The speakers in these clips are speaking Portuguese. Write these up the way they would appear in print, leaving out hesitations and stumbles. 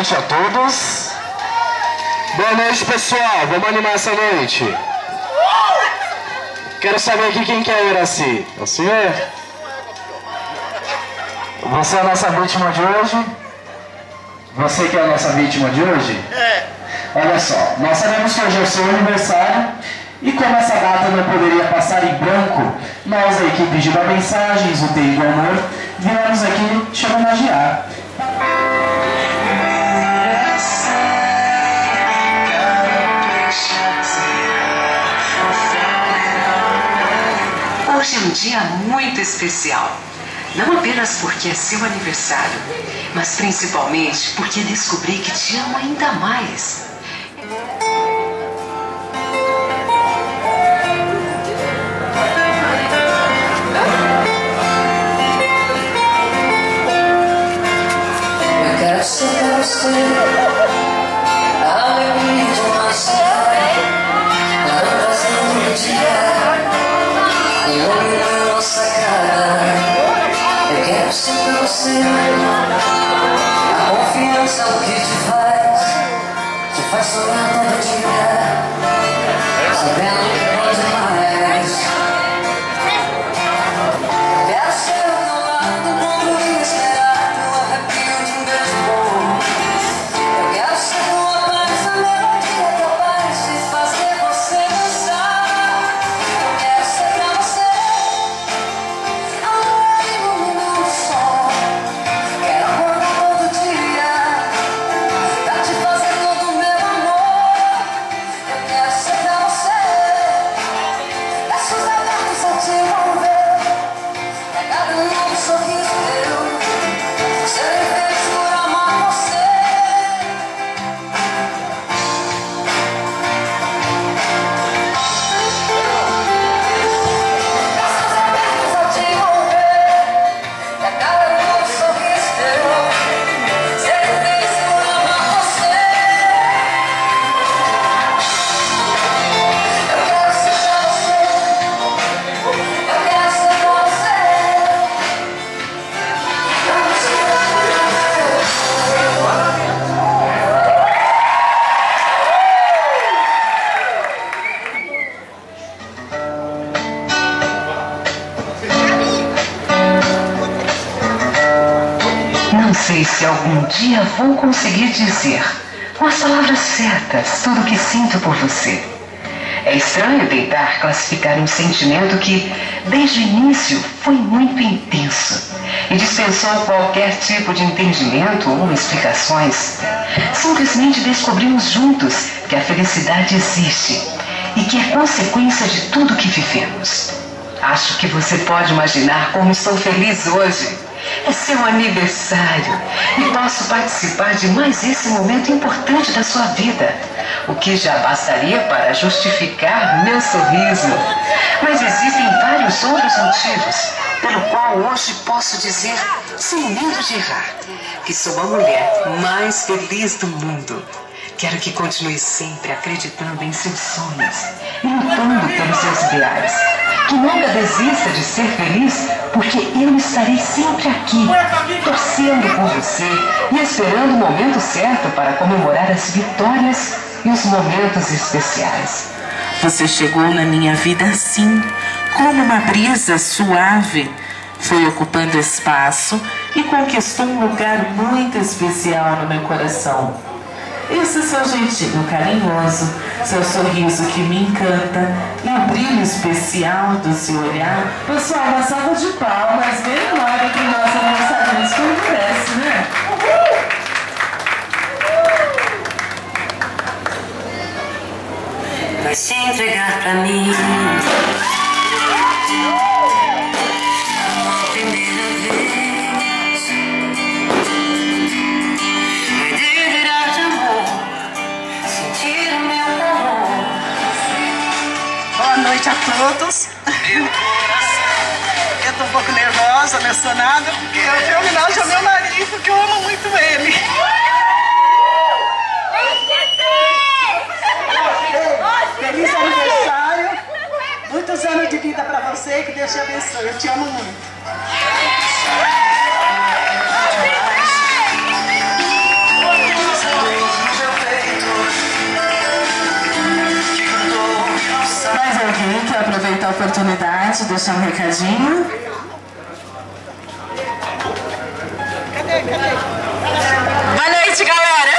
noite a todos. Boa noite, pessoal. Vamos animar essa noite. Quero saber aqui quem que é Iraci. É o senhor? Você é a nossa vítima de hoje? Você que é a nossa vítima de hoje? É. Olha só, nós sabemos que hoje é o seu aniversário e como essa data não poderia passar em branco, nós, a equipe de Mensagens, o TI do Amor, viemos aqui te homenagear. Hoje é um dia muito especial. Não apenas porque é seu aniversário, mas principalmente porque descobri que te amo ainda mais. Eu quero ser pra você a alegria de uma cidade, trazendo o dia iluminando nossa cara. Eu quero ser pra você a confiança que te faz sonhar todo dia, sabendo que pode mais. Quero ser ao teu lado quando inesperado, o arrepio de um beijo bom. Eu quero ser tua paz, a melodia capaz de fazer você dançar. Eu quero ser pra você a lua iluminando o sol. Quero acordar todo dia pra te fazer todo o meu amor. Eu quero ser pra você braços abertos a te envolver, pegar um novo sorriso teu, ser feliz por amar você. Braços abertos a te envolver, pegar um novo sorriso teu, ser feliz por amar você. Eu quero ser pra você, eu quero ser pra você. Não sei se algum dia vou conseguir dizer, com as palavras certas, tudo o que sinto por você. É estranho tentar classificar um sentimento que, desde o início, foi muito intenso e dispensou qualquer tipo de entendimento ou explicações. Simplesmente descobrimos juntos que a felicidade existe e que é consequência de tudo que vivemos. Acho que você pode imaginar como estou feliz hoje. É seu aniversário e posso participar de mais esse momento importante da sua vida, o que já bastaria para justificar meu sorriso. Mas existem vários outros motivos pelo qual hoje posso dizer, sem medo de errar, que sou a mulher mais feliz do mundo. Quero que continue sempre acreditando em seus sonhos e lutando pelos seus ideais. Que nunca desista de ser feliz, porque eu estarei sempre aqui, torcendo por você e esperando o momento certo para comemorar as vitórias e os momentos especiais. Você chegou na minha vida assim, como uma brisa suave. Foi ocupando espaço e conquistou um lugar muito especial no meu coração. Esse seu jeitinho carinhoso, seu sorriso que me encanta e o brilho especial do seu olhar. Pessoal, uma salva de palmas bem enorme para o nosso aniversariante, como merece, né? Vai se entregar pra mim. Primeira vez. Vai delirar de amor, sentir o meu calor. Boa noite a todos. Eu tô um pouco nervosa, emocionada, porque eu tenho homenagem ao meu marido, que eu amo muito ele. Feliz aniversário, muitos anos de vida pra você, que Deus te abençoe, eu te amo muito. aproveitar a oportunidade, deixar um recadinho. Boa noite, galera!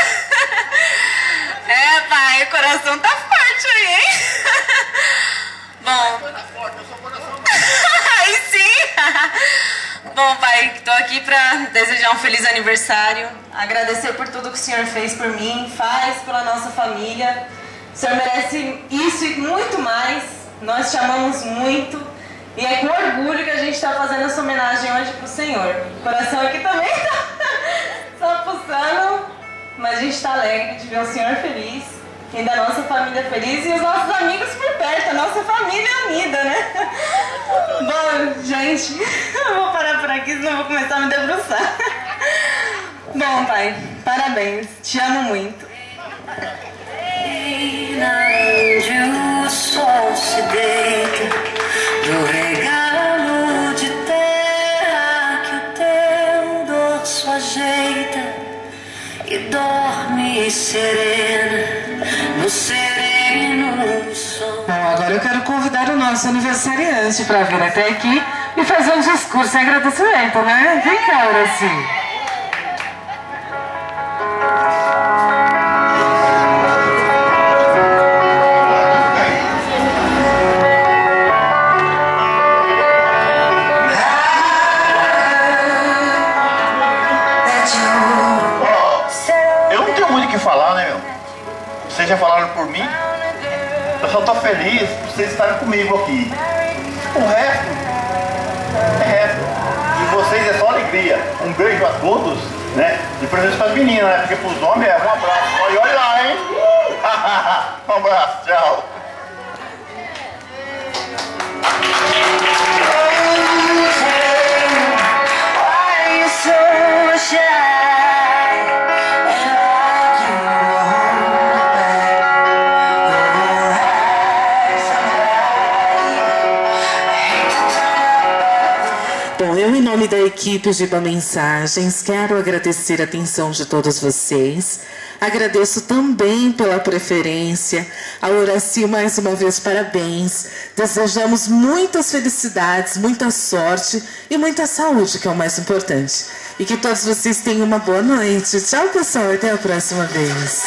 É, pai, o coração tá forte aí, hein? Bom... Aí sim! Bom, pai, tô aqui pra desejar um feliz aniversário, agradecer por tudo que o senhor fez por mim, faz pela nossa família. O senhor merece isso e muito mais, nós te amamos muito. E é com orgulho que a gente está fazendo essa homenagem hoje pro senhor. O coração aqui também tá só pulsando, mas a gente está alegre de ver o senhor feliz, e da nossa família feliz e os nossos amigos por perto, a nossa família unida, né? Bom, gente, eu vou parar por aqui, senão eu vou começar a me debruçar. Bom, pai, parabéns, te amo muito. Onde o sol se deita do regalo de terra que o teu dorso ajeita e dorme serena no sereno sol. Bom, agora eu quero convidar o nosso aniversariante para vir até aqui e fazer um discurso em agradecimento, né? Vem cá, Horaci. Vocês já falaram por mim, eu só tô feliz por vocês estarem comigo aqui. O resto é resto. E vocês é só alegria. Um beijo a todos, né? De presente para as meninas, né? Porque pros homens é um abraço. Olha lá, hein? Um abraço, tchau. Bom, eu, em nome da equipe Giba Mensagens, quero agradecer a atenção de todos vocês. Agradeço também pela preferência. A Horaci, mais uma vez, parabéns. Desejamos muitas felicidades, muita sorte e muita saúde, que é o mais importante. E que todos vocês tenham uma boa noite. Tchau, pessoal. Até a próxima vez.